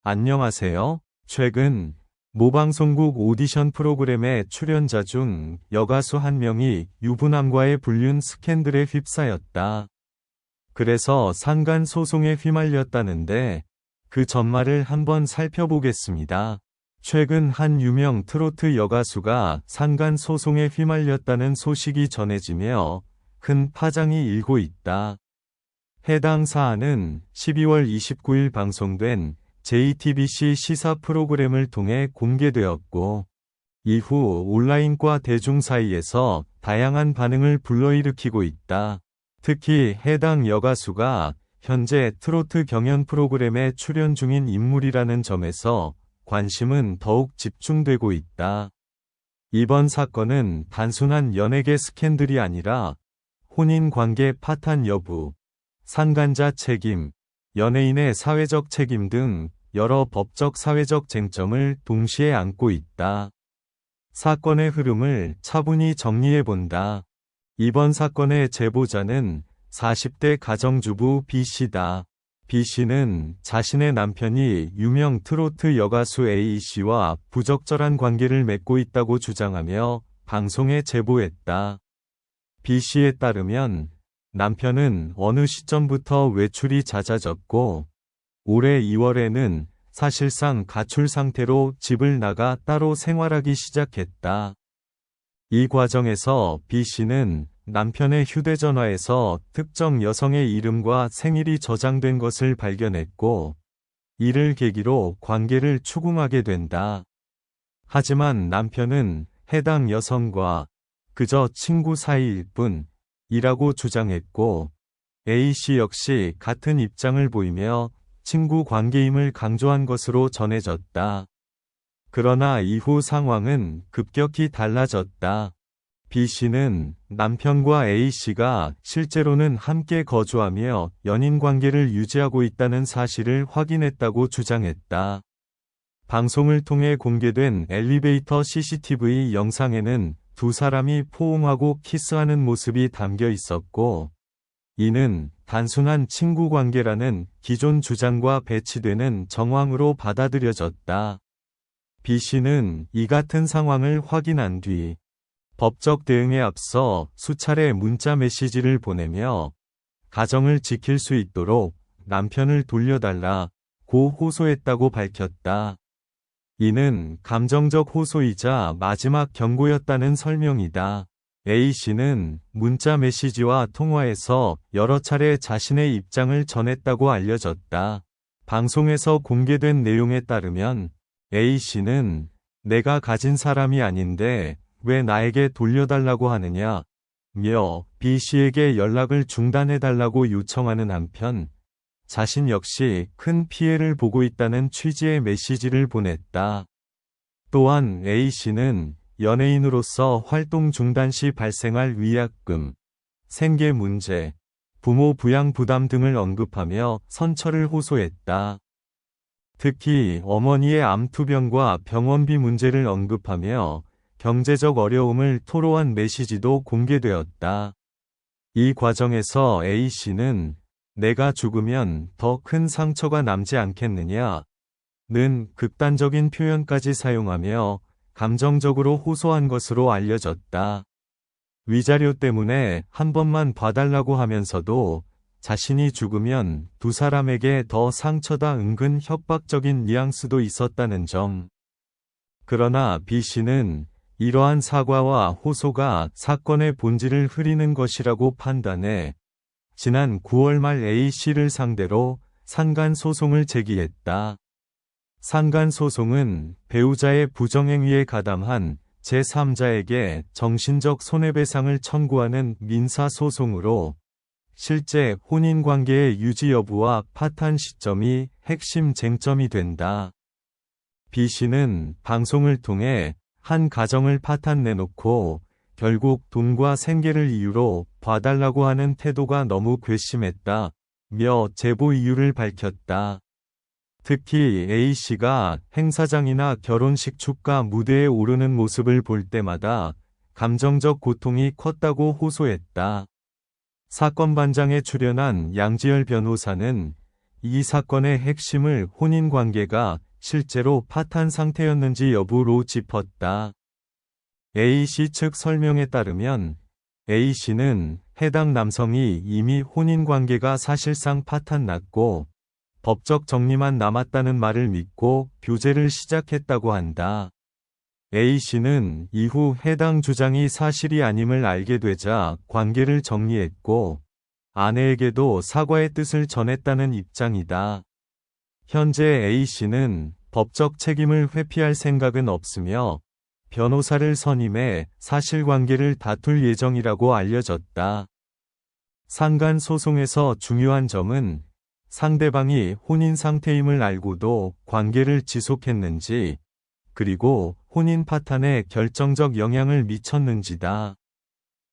안녕하세요. 최근 모방송국 오디션 프로그램의 출연자 중 여가수 한 명이 유부남과의 불륜 스캔들에 휩싸였다. 그래서 상간 소송에 휘말렸다는데 그 전말을 한번 살펴보겠습니다. 최근 한 유명 트로트 여가수가 상간 소송에 휘말렸다는 소식이 전해지며 큰 파장이 일고 있다. 해당 사안은 12월 29일 방송된 JTBC 시사 프로그램을 통해 공개되었고, 이후 온라인과 대중 사이에서 다양한 반응을 불러일으키고 있다. 특히 해당 여가수가 현재 트로트 경연 프로그램에 출연 중인 인물이라는 점에서 관심은 더욱 집중되고 있다. 이번 사건은 단순한 연예계 스캔들이 아니라 혼인관계 파탄 여부, 상간자 책임, 연예인의 사회적 책임 등 여러 법적 사회적 쟁점을 동시에 안고 있다. 사건의 흐름을 차분히 정리해본다. 이번 사건의 제보자는 40대 가정주부 B씨다. B씨는 자신의 남편이 유명 트로트 여가수 A씨와 부적절한 관계를 맺고 있다고 주장하며 방송에 제보했다. B씨에 따르면 남편은 어느 시점부터 외출이 잦아졌고 올해 2월에는 사실상 가출 상태로 집을 나가 따로 생활하기 시작했다. 이 과정에서 B씨는 남편의 휴대전화에서 특정 여성의 이름과 생일이 저장된 것을 발견했고 이를 계기로 관계를 추궁하게 된다. 하지만 남편은 해당 여성과 그저 친구 사이일 뿐이라고 주장했고 A씨 역시 같은 입장을 보이며 친구 관계임을 강조한 것으로 전해졌다. 그러나 이후 상황은 급격히 달라졌다. B씨는 남편과 A씨가 실제로는 함께 거주하며 연인 관계를 유지하고 있다는 사실을 확인했다고 주장했다. 방송을 통해 공개된 엘리베이터 CCTV 영상에는 두 사람이 포옹하고 키스하는 모습이 담겨 있었고, 이는 단순한 친구 관계라는 기존 주장과 배치되는 정황으로 받아들여졌다. B씨는 이 같은 상황을 확인한 뒤 법적 대응에 앞서 수차례 문자 메시지를 보내며 가정을 지킬 수 있도록 남편을 돌려달라고 호소했다고 밝혔다. 이는 감정적 호소이자 마지막 경고였다는 설명이다. A씨는 문자 메시지와 통화에서 여러 차례 자신의 입장을 전했다고 알려졌다. 방송에서 공개된 내용에 따르면 A씨는 내가 가진 사람이 아닌데 왜 나에게 돌려달라고 하느냐 며 B씨에게 연락을 중단해달라고 요청하는 한편 자신 역시 큰 피해를 보고 있다는 취지의 메시지를 보냈다. 또한 A씨는 연예인으로서 활동 중단 시 발생할 위약금, 생계 문제, 부모 부양 부담 등을 언급하며 선처를 호소했다. 특히 어머니의 암투병과 병원비 문제를 언급하며 경제적 어려움을 토로한 메시지도 공개되었다. 이 과정에서 A씨는 내가 죽으면 더 큰 상처가 남지 않겠느냐는 극단적인 표현까지 사용하며 감정적으로 호소한 것으로 알려졌다. 위자료 때문에 한 번만 봐달라고 하면서도 자신이 죽으면 두 사람에게 더 상처다 은근 협박적인 뉘앙스도 있었다는 점. 그러나 B씨는 이러한 사과와 호소가 사건의 본질을 흐리는 것이라고 판단해 지난 9월 말 A씨를 상대로 상간 소송을 제기했다. 상간 소송은 배우자의 부정행위에 가담한 제3자에게 정신적 손해배상을 청구하는 민사소송으로 실제 혼인관계의 유지 여부와 파탄 시점이 핵심 쟁점이 된다. B씨는 방송을 통해 한 가정을 파탄내놓고 결국 돈과 생계를 이유로 봐달라고 하는 태도가 너무 괘씸했다며 제보 이유를 밝혔다. 특히 A씨가 행사장이나 결혼식 축가 무대에 오르는 모습을 볼 때마다 감정적 고통이 컸다고 호소했다. 사건 반장에 출연한 양지열 변호사는 이 사건의 핵심을 혼인 관계가 실제로 파탄 상태였는지 여부로 짚었다. A씨 측 설명에 따르면 A씨는 해당 남성이 이미 혼인 관계가 사실상 파탄났고 법적 정리만 남았다는 말을 믿고 교제를 시작했다고 한다. A씨는 이후 해당 주장이 사실이 아님을 알게 되자 관계를 정리했고 아내에게도 사과의 뜻을 전했다는 입장이다. 현재 A씨는 법적 책임을 회피할 생각은 없으며 변호사를 선임해 사실관계를 다툴 예정이라고 알려졌다. 상간 소송에서 중요한 점은 상대방이 혼인 상태임을 알고도 관계를 지속했는지, 그리고 혼인 파탄에 결정적 영향을 미쳤는지다.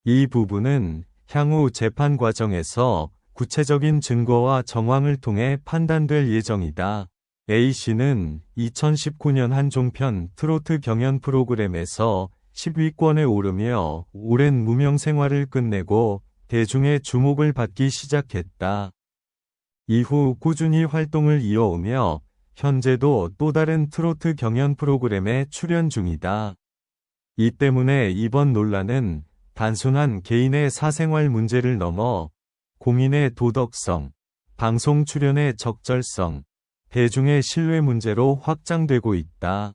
이 부분은 향후 재판 과정에서 구체적인 증거와 정황을 통해 판단될 예정이다. A씨는 2019년 한 종편 트로트 경연 프로그램에서 10위권에 오르며 오랜 무명 생활을 끝내고 대중의 주목을 받기 시작했다. 이후 꾸준히 활동을 이어오며 현재도 또 다른 트로트 경연 프로그램에 출연 중이다. 이 때문에 이번 논란은 단순한 개인의 사생활 문제를 넘어 공인의 도덕성, 방송 출연의 적절성, 대중의 신뢰 문제로 확장되고 있다.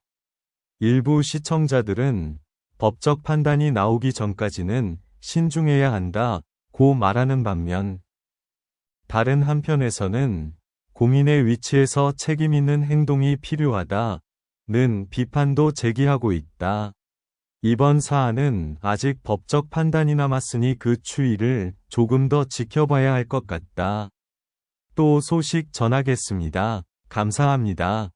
일부 시청자들은 법적 판단이 나오기 전까지는 신중해야 한다고 말하는 반면, 다른 한편에서는 공인의 위치에서 책임 있는 행동이 필요하다는 비판도 제기하고 있다. 이번 사안은 아직 법적 판단이 남았으니 그 추이를 조금 더 지켜봐야 할 것 같다. 또 소식 전하겠습니다. 감사합니다.